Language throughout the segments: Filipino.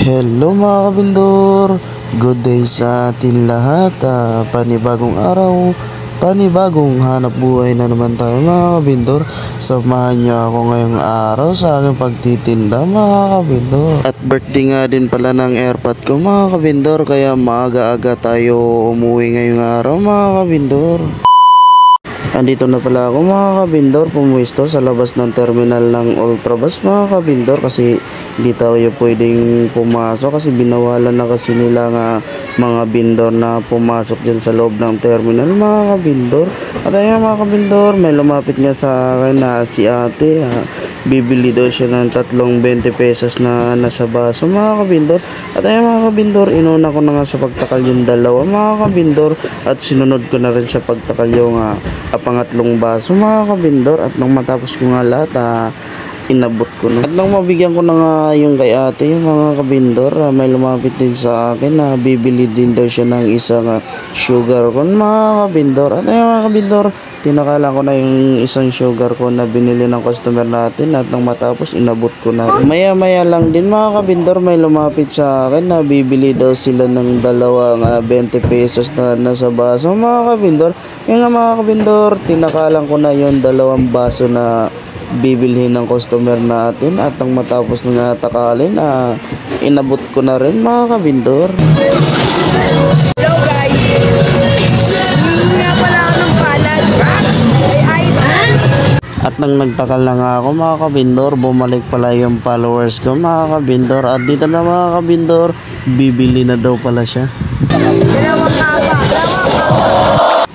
Hello mga kabindor, good day sa atin lahat. Panibagong araw, panibagong hanap buhay na naman tayo mga kabindor. Samahan niyo ako ngayong araw sa aking pagtitinda mga kabindor. At birthday nga din pala ng airpot ko mga kabindor, kaya maaga-aga tayo umuwi ngayong araw mga kabindor. Andito na pala ako mga kabindor, pumuwisto sa labas ng terminal ng Ultrabus mga kabindor, kasi hindi tayo pwedeng pumasok kasi binawalan na kasi nila nga mga bindor na pumasok dyan sa loob ng terminal mga kabindor. At ayun mga kabindor, may lumapit nga sa akin na si ate, bibili daw siya ng 20 pesos na nasa baso mga kabindor. At ayun mga kabindor, inuna ko na nga sa pagtakal yung dalawa mga kabindor, at sinunod ko na rin sa pagtakal yung pangatlong baso mga kabindor. At nung matapos ko nga lahat, inabot ko na. At nang mabigyan ko na nga yung kay ate, yung mga kabindor, may lumapit din sa akin na bibili din daw siya ng isang sugar cone mga kabindor. At ayun mga kabindor, tinakalan ko na yung isang sugar cone na binili ng customer natin, at nang matapos inabot ko na. Maya maya lang din mga kabindor, may lumapit sa akin na bibili daw sila ng dalawang 20 pesos na nasa baso mga kabindor. Yung nga mga kabindor, tinakalan ko na yung dalawang baso na bibilhin ng customer natin, at nang matapos na takalin, inabot ko na rin mga kabindor. Hello guys, hindi nga pala ako ng palad. At nang nagtakal na nga ako mga kabindor, bumalik pala yung followers ko mga kabindor, at dito na mga kabindor, bibili na daw pala siya.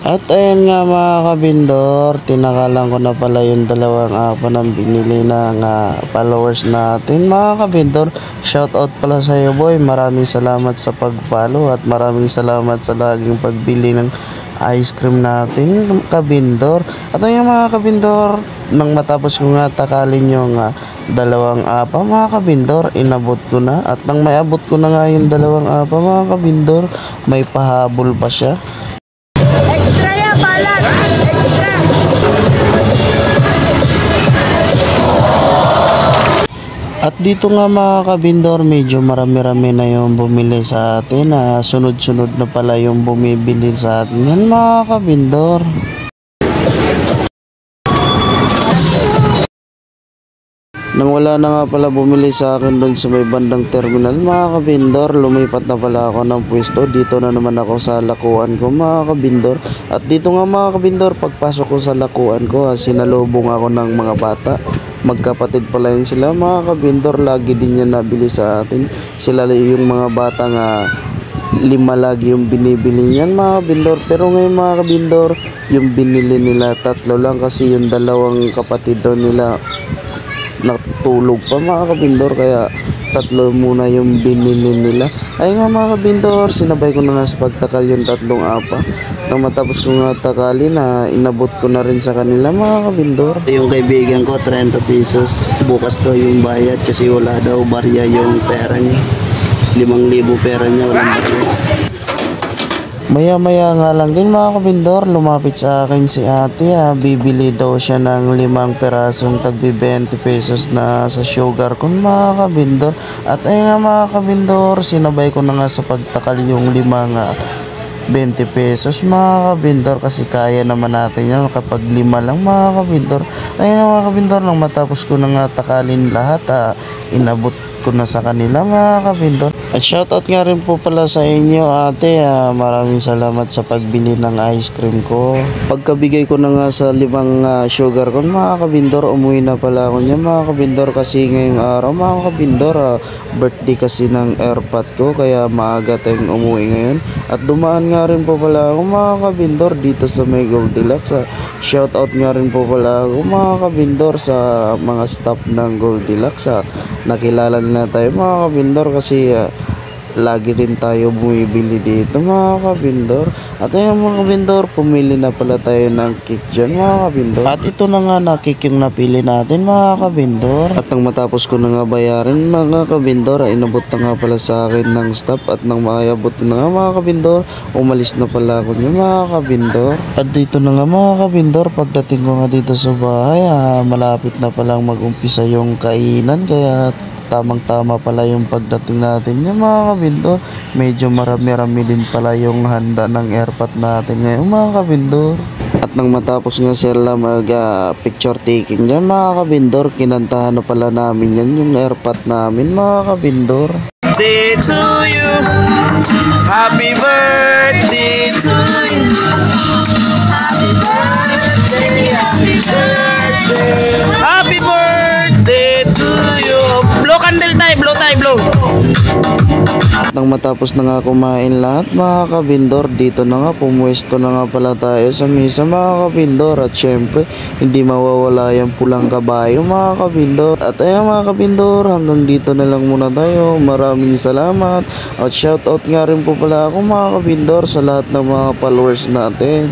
At ayun nga mga kabindor, tinakalan ko na pala yung dalawang apa ng binili ng followers natin mga kabindor. Shoutout pala sa iyo boy, maraming salamat sa pag-follow, at maraming salamat sa laging pagbili ng ice cream natin kabindor. At ayun mga kabindor, nang matapos ko nga takalin yung dalawang apa mga kabindor, inabot ko na. At nang mayabot ko na nga yung dalawang apa mga kabindor, may pahabol pa siya. Extra ya palad, extra. At dito nga mga kabindor, medyo marami-rami na yung bumili sa atin. Sunod-sunod na pala yung bumibili sa atin yan mga kabindor. Nang wala na nga pala bumili sa akin doon sa may bandang terminal mga kabindor, lumipat na pala ako ng pwesto. Dito na naman ako sa lakuan ko mga kabindor. At dito nga mga kabindor, pagpasok ko sa lakuan ko, sinalubong ako ng mga bata. Magkapatid pala yun sila mga kabindor, lagi din yan nabili sa atin. Sila yung mga bata nga 5 lagi yung binibili niyan mga kabindor. Pero ngayon mga kabindor, yung binili nila 3 lang, kasi yung dalawang kapatid daw nila natulog pa mga kabindor, kaya 3 muna yung binili nila. Ay nga mga kabindor, sinabay ko na nga sa pagtakal yung 3 apa. Nang matapos ko nga takalin, inabot ko na rin sa kanila mga kabindor. Yung kaibigan ko 30 pesos, bukas daw yung bayad kasi wala daw barya yung pera niya. 5,000 pera niya, walang barya. Maya-maya nga lang din mga kabindor, lumapit sa akin si ate, bibili daw siya ng 5 perasong tagbi 20 pesos na sa sugar cone mga kabindor. At ayun nga mga kabindor, sinabay ko na nga sa pagtakal yung 5 20 pesos mga kabindor, kasi kaya naman natin yan kapag 5 lang mga kabindor. Ayun nga mga kabindor, nang matapos ko na nga takalin lahat, inabot ko na sa kanila mga kabindor. At shoutout nga rin po pala sa inyo ate, maraming salamat sa pagbili ng ice cream ko. Pagkabigay ko na nga sa 5 sugar cone mga kabindor, umuwi na pala ako niya mga kabindor, kasi ngayong araw mga kabindor, birthday kasi ng airpot ko, kaya maaga tayong umuwi ngayon. At dumaan nga rin po pala ako mga kabindor dito sa may Goldilocks. Shoutout nga rin po pala ako mga kabindor sa mga staff ng Goldilocks. Nakilala na tayo mga kabindor, kasi lagi rin tayo bumibili dito mga kabindor. At ayun mga kabindor, pumili na pala tayo ng cake dyan mga kabindor. At ito na nga na cake yung napili natin mga kabindor. At nang matapos ko na nga bayarin mga kabindor, inabot na nga pala sa akin ng staff. At nang makayabot na nga mga kabindor, umalis na pala ako niya mga kabindor. At dito na nga mga kabindor, pagdating ko nga dito sa bahay, malapit na palang mag-umpisa yung kainan, kaya tamang-tama pala yung pagdating natin yung mga kabindor. Medyo marami-rami din pala yung handa ng airpot natin ngayon mga kabindor. At nang matapos nga sila mag picture taking dyan mga kabindor, kinantahan na pala namin yan yung airpot namin mga kabindor. Birthday to you, happy birthday to you, happy birthday, happy birthday, happy birthday to you. Blow candle tayo, blow tayo, blow. At nang matapos na nga kumain lahat mga kabindor, dito na nga pumuesto na nga pala tayo sa misa mga kabindor. At syempre hindi mawawala yung pulang kabayo mga kabindor. At ayan mga kabindor, hanggang dito na lang muna tayo. Maraming salamat at shoutout nga rin po pala ako mga kabindor sa lahat ng mga followers natin.